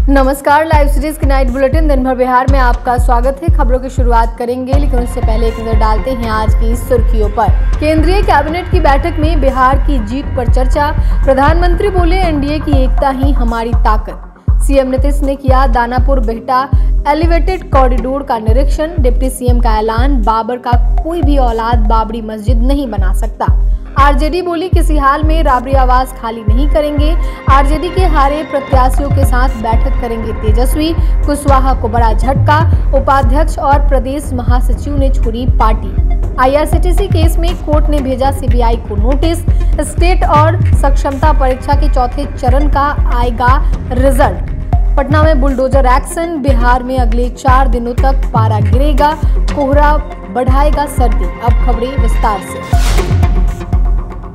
नमस्कार, live series की night bulletin दिन भर बिहार में आपका स्वागत है। खबरों की शुरुआत करेंगे, लेकिन उससे पहले एक नजर डालते हैं आज की सुर्खियों पर। केंद्रीय कैबिनेट की बैठक में बिहार की जीत पर चर्चा। प्रधानमंत्री बोले, एनडीए की एकता ही हमारी ताकत। सीएम नीतीश ने किया दानापुर बिहटा एलिवेटेड कॉरिडोर का निरीक्षण। डिप्टी सीएम का ऐलान, बाबर का कोई भी औलाद बाबरी मस्जिद नहीं बना सकता। आरजेडी बोली, किसी हाल में राबड़ी आवास खाली नहीं करेंगे। आरजेडी के हारे प्रत्याशियों के साथ बैठक करेंगे तेजस्वी। कुशवाहा को बड़ा झटका, उपाध्यक्ष और प्रदेश महासचिव ने छोड़ी पार्टी। आईआरसीटीसी केस में कोर्ट ने भेजा सीबीआई को नोटिस। स्टेट और सक्षमता परीक्षा के चौथे चरण का आएगा रिजल्ट। पटना में बुलडोजर एक्शन। बिहार में अगले 4 दिनों तक पारा गिरेगा, कोहरा बढ़ाएगा सर्दी। अब खबरें विस्तार से।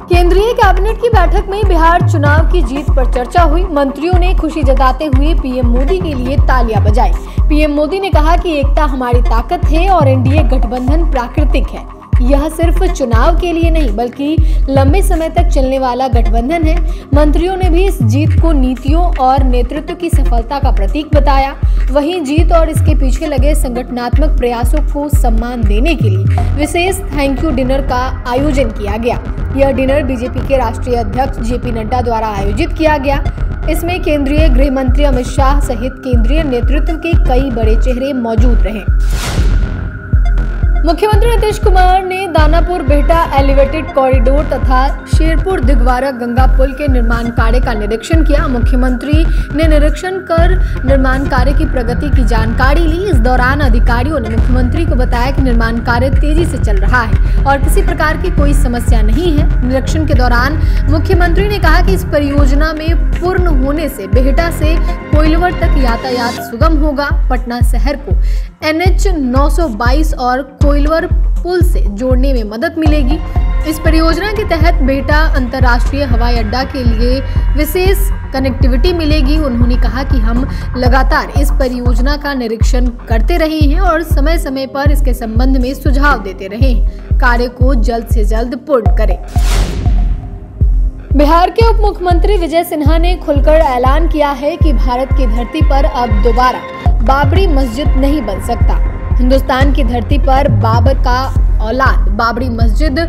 केंद्रीय कैबिनेट की बैठक में बिहार चुनाव की जीत पर चर्चा हुई। मंत्रियों ने खुशी जताते हुए पीएम मोदी के लिए तालियां बजाई। पीएम मोदी ने कहा कि एकता हमारी ताकत है और एनडीए गठबंधन प्राकृतिक है। यह सिर्फ चुनाव के लिए नहीं बल्कि लंबे समय तक चलने वाला गठबंधन है। मंत्रियों ने भी इस जीत को नीतियों और नेतृत्व की सफलता का प्रतीक बताया। वहीं जीत और इसके पीछे लगे संगठनात्मक प्रयासों को सम्मान देने के लिए विशेष थैंक यू डिनर का आयोजन किया गया। यह डिनर बीजेपी के राष्ट्रीय अध्यक्ष जेपी नड्डा द्वारा आयोजित किया गया। इसमें केंद्रीय गृह मंत्री अमित शाह सहित केंद्रीय नेतृत्व के कई बड़े चेहरे मौजूद रहे। मुख्यमंत्री नीतीश कुमार ने दानापुर बिहटा एलिवेटेड कॉरिडोर तथा शेरपुर दिगवारा गंगा पुल के निर्माण कार्य का निरीक्षण किया। मुख्यमंत्री ने निरीक्षण कर निर्माण कार्य की प्रगति की जानकारी ली। इस दौरान अधिकारियों ने मुख्यमंत्री को बताया कि निर्माण कार्य तेजी से चल रहा है और किसी प्रकार की कोई समस्या नहीं है। निरीक्षण के दौरान मुख्यमंत्री ने कहा कि इस परियोजना में पूर्ण होने से बिहटा से कोइलवर तक यातायात सुगम होगा। पटना शहर को NH 922 और कोइलवर पुल से जोड़ने में मदद मिलेगी। इस परियोजना के तहत बिहटा अंतर्राष्ट्रीय हवाई अड्डा के लिए विशेष कनेक्टिविटी मिलेगी। उन्होंने कहा कि हम लगातार इस परियोजना का निरीक्षण करते रहे हैं और समय समय पर इसके संबंध में सुझाव देते रहे हैं। कार्य को जल्द से जल्द पूर्ण करें। बिहार के उप मुख्यमंत्री विजय सिन्हा ने खुलकर ऐलान किया है कि भारत की धरती पर अब दोबारा बाबरी मस्जिद नहीं बन सकता। हिंदुस्तान की धरती पर बाबर का औलाद बाबरी मस्जिद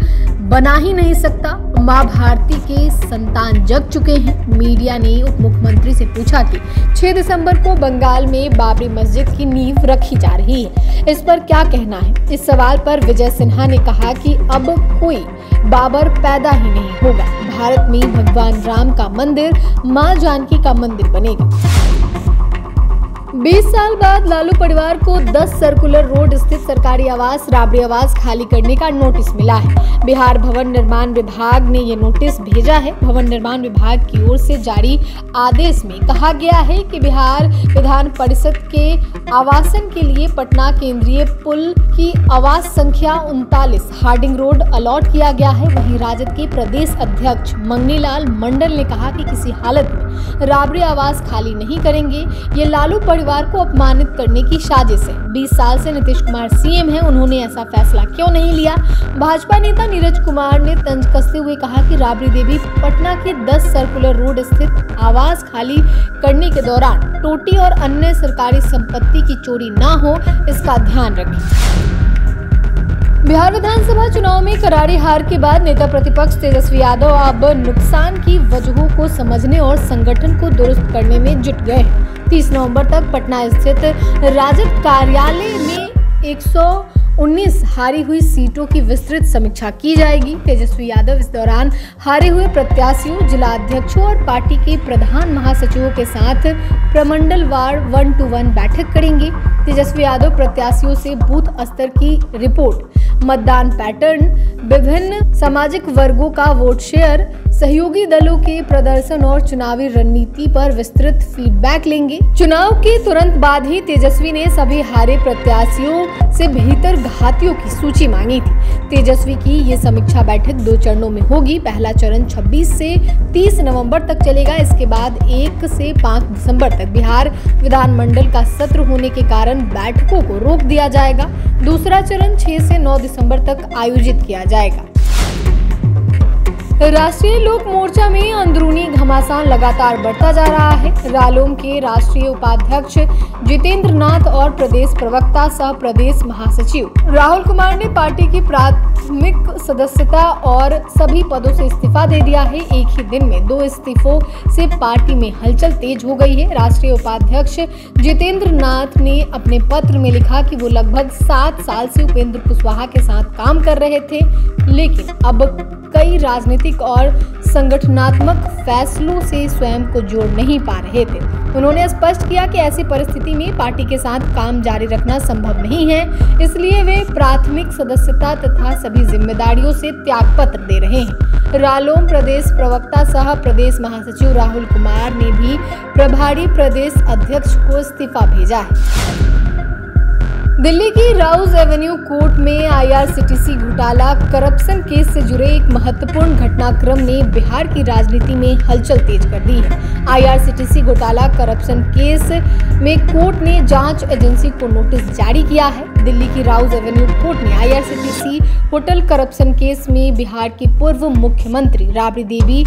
बना ही नहीं सकता। मां भारती के संतान जग चुके हैं। मीडिया ने उप मुख्यमंत्री से पूछा कि 6 दिसंबर को बंगाल में बाबरी मस्जिद की नींव रखी जा रही है, इस पर क्या कहना है। इस सवाल पर विजय सिन्हा ने कहा कि अब कोई बाबर पैदा ही नहीं होगा। भारत में भगवान राम का मंदिर, मां जानकी का मंदिर बनेगा। 20 साल बाद लालू परिवार को 10 सर्कुलर रोड स्थित सरकारी आवास राबड़ी आवास खाली करने का नोटिस मिला है। बिहार भवन निर्माण विभाग ने ये नोटिस भेजा है। भवन निर्माण विभाग की ओर से जारी आदेश में कहा गया है कि बिहार विधान परिषद के आवासन के लिए पटना केंद्रीय पुल की आवास संख्या 39 हार्डिंग रोड अलॉट किया गया है। वहीं राजद के प्रदेश अध्यक्ष मंगनीलाल मंडल ने कहा कि किसी हालत में राबड़ी आवास खाली नहीं करेंगे। ये लालू परिवार को अपमानित करने की साजिश है। 20 साल से नीतीश कुमार सीएम हैं, उन्होंने ऐसा फैसला क्यों नहीं लिया। भाजपा नेता नीरज कुमार ने तंज कसते हुए कहा कि राबड़ी देवी पटना के 10 सर्कुलर रोड स्थित आवास खाली करने के दौरान टोटी और अन्य सरकारी संपत्ति की चोरी न हो, इसका ध्यान रखें। बिहार विधानसभा चुनाव में करारी हार के बाद नेता प्रतिपक्ष तेजस्वी यादव अब नुकसान की वजहों को समझने और संगठन को दुरुस्त करने में जुट गए। 30 नवंबर तक पटना स्थित राजद कार्यालय में 119 हारी हुई सीटों की विस्तृत समीक्षा की जाएगी। तेजस्वी यादव इस दौरान हारे हुए प्रत्याशियों, जिला अध्यक्षों और पार्टी के प्रधान महासचिवों के साथ प्रमंडलवार 1-to-1 बैठक करेंगे। तेजस्वी यादव प्रत्याशियों से बूथ स्तर की रिपोर्ट, मतदान पैटर्न, विभिन्न सामाजिक वर्गों का वोट शेयर, सहयोगी दलों के प्रदर्शन और चुनावी रणनीति पर विस्तृत फीडबैक लेंगे। चुनाव के तुरंत बाद ही तेजस्वी ने सभी हारे प्रत्याशियों से भीतर घातियों की सूची मांगी थी। तेजस्वी की ये समीक्षा बैठक 2 चरणों में होगी। पहला चरण 26 से 30 नवंबर तक चलेगा। इसके बाद 1 से 5 दिसंबर तक बिहार विधानमंडल का सत्र होने के कारण बैठकों को रोक दिया जाएगा। दूसरा चरण 6 से 9 दिसंबर तक आयोजित किया जाएगा। राष्ट्रीय लोक मोर्चा में अंदरूनी घमासान लगातार बढ़ता जा रहा है। रालोम के राष्ट्रीय उपाध्यक्ष जितेंद्र नाथ और प्रदेश प्रवक्ता सह प्रदेश महासचिव राहुल कुमार ने पार्टी की प्राथमिक सदस्यता और सभी पदों से इस्तीफा दे दिया है। एक ही दिन में 2 इस्तीफों से पार्टी में हलचल तेज हो गई है। राष्ट्रीय उपाध्यक्ष जितेंद्र नाथ ने अपने पत्र में लिखा कि वो लगभग 7 साल से उपेंद्र कुशवाहा के साथ काम कर रहे थे, लेकिन अब कई राजनीतिक और संगठनात्मक फैसलों से स्वयं को जोड़ नहीं पा रहे थे। उन्होंने स्पष्ट किया कि ऐसी परिस्थिति में पार्टी के साथ काम जारी रखना संभव नहीं है, इसलिए वे प्राथमिक सदस्यता तथा सभी जिम्मेदारियों से त्यागपत्र दे रहे हैं। रालोम प्रदेश प्रवक्ता सह प्रदेश महासचिव राहुल कुमार ने भी प्रभारी प्रदेश अध्यक्ष को इस्तीफा भेजा है। दिल्ली की राउज एवेन्यू कोर्ट में आईआरसीटीसी घोटाला करप्शन केस से जुड़े एक महत्वपूर्ण घटनाक्रम ने बिहार की राजनीति में हलचल तेज कर दी है। आईआरसीटीसी घोटाला करप्शन केस में कोर्ट ने जांच एजेंसी को नोटिस जारी किया है। दिल्ली की राउज एवेन्यू कोर्ट ने आईआरसीटीसी होटल करप्शन केस में बिहार की पूर्व मुख्यमंत्री राबड़ी देवी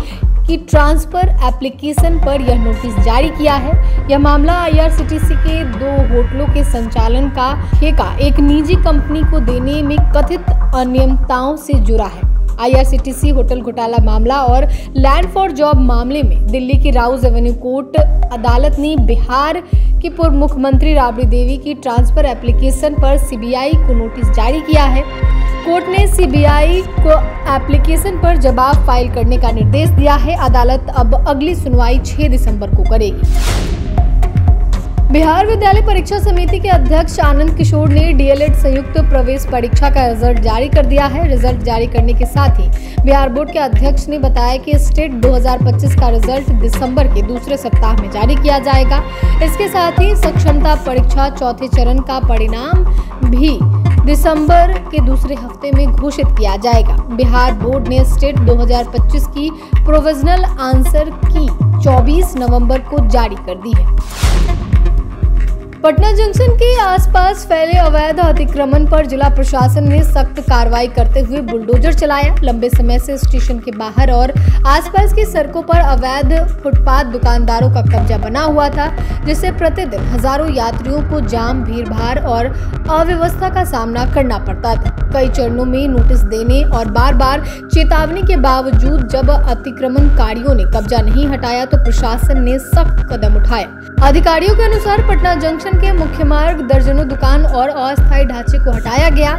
की ट्रांसफर एप्लीकेशन पर यह नोटिस जारी किया है। यह मामला आईआरसीटीसी के 2 होटलों के संचालन का ठेका एक निजी कंपनी को देने में कथित अनियमितताओं से जुड़ा है। आईआरसीटीसी होटल घोटाला मामला और लैंड फॉर जॉब मामले में दिल्ली की राउज एवेन्यू कोर्ट अदालत ने बिहार की पूर्व मुख्यमंत्री राबड़ी देवी की ट्रांसफर एप्लीकेशन पर सीबीआई को नोटिस जारी किया है। कोर्ट ने सीबीआई को एप्लीकेशन पर जवाब फाइल करने का निर्देश दिया है। अदालत अब अगली सुनवाई 6 दिसंबर को करेगी। बिहार विद्यालय परीक्षा समिति के अध्यक्ष आनंद किशोर ने डीएलएड संयुक्त प्रवेश परीक्षा का रिजल्ट जारी कर दिया है। रिजल्ट जारी करने के साथ ही बिहार बोर्ड के अध्यक्ष ने बताया कि स्टेट 2025 का रिजल्ट दिसंबर के दूसरे सप्ताह में जारी किया जाएगा। इसके साथ ही सक्षमता परीक्षा चौथे चरण का परिणाम भी दिसंबर के दूसरे हफ्ते में घोषित किया जाएगा। बिहार बोर्ड ने स्टेट 2025 की प्रोविजनल आंसर की 24 नवंबर को जारी कर दी है। पटना जंक्शन के आसपास फैले अवैध अतिक्रमण पर जिला प्रशासन ने सख्त कार्रवाई करते हुए बुलडोजर चलाया। लंबे समय से स्टेशन के बाहर और आसपास की सड़कों पर अवैध फुटपाथ दुकानदारों का कब्जा बना हुआ था, जिससे प्रतिदिन हजारों यात्रियों को जाम, भीड़भाड़ और अव्यवस्था का सामना करना पड़ता था। कई चरणों में नोटिस देने और बार बार चेतावनी के बावजूद जब अतिक्रमणकारियों ने कब्जा नहीं हटाया तो प्रशासन ने सख्त कदम उठाया। अधिकारियों के अनुसार पटना जंक्शन के मुख्य मार्ग दर्जनों दुकान और अस्थायी ढांचे को हटाया गया।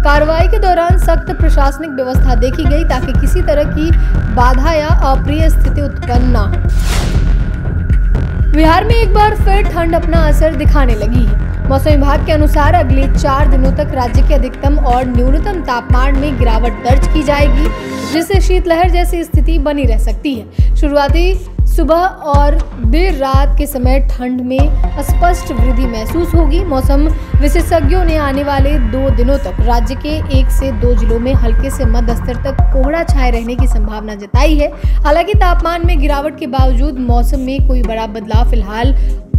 कार्रवाई के दौरान सख्त प्रशासनिक व्यवस्था देखी गई ताकि किसी तरह की बाधा या अप्रिय स्थिति उत्पन्न न हो। बिहार में एक बार फिर ठंड अपना असर दिखाने लगी है। मौसम विभाग के अनुसार अगले 4 दिनों तक राज्य के अधिकतम और न्यूनतम तापमान में गिरावट दर्ज की जाएगी, जिससे शीतलहर जैसी स्थिति बनी रह सकती है। शुरुआती सुबह और देर रात के समय ठंड में स्पष्ट वृद्धि महसूस होगी। मौसम विशेषज्ञों ने आने वाले 2 दिनों तक राज्य के 1 से 2 जिलों में हल्के से मध्य स्तर तक कोहरा छाए रहने की संभावना जताई है। हालांकि तापमान में गिरावट के बावजूद मौसम में कोई बड़ा बदलाव फिलहाल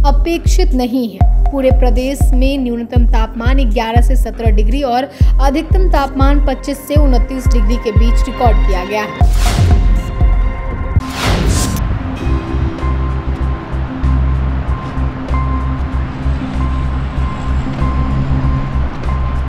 अपेक्षित नहीं है। पूरे प्रदेश में न्यूनतम तापमान 11 से 17 डिग्री और अधिकतम तापमान 25 से 29 डिग्री के बीच रिकॉर्ड किया गया है।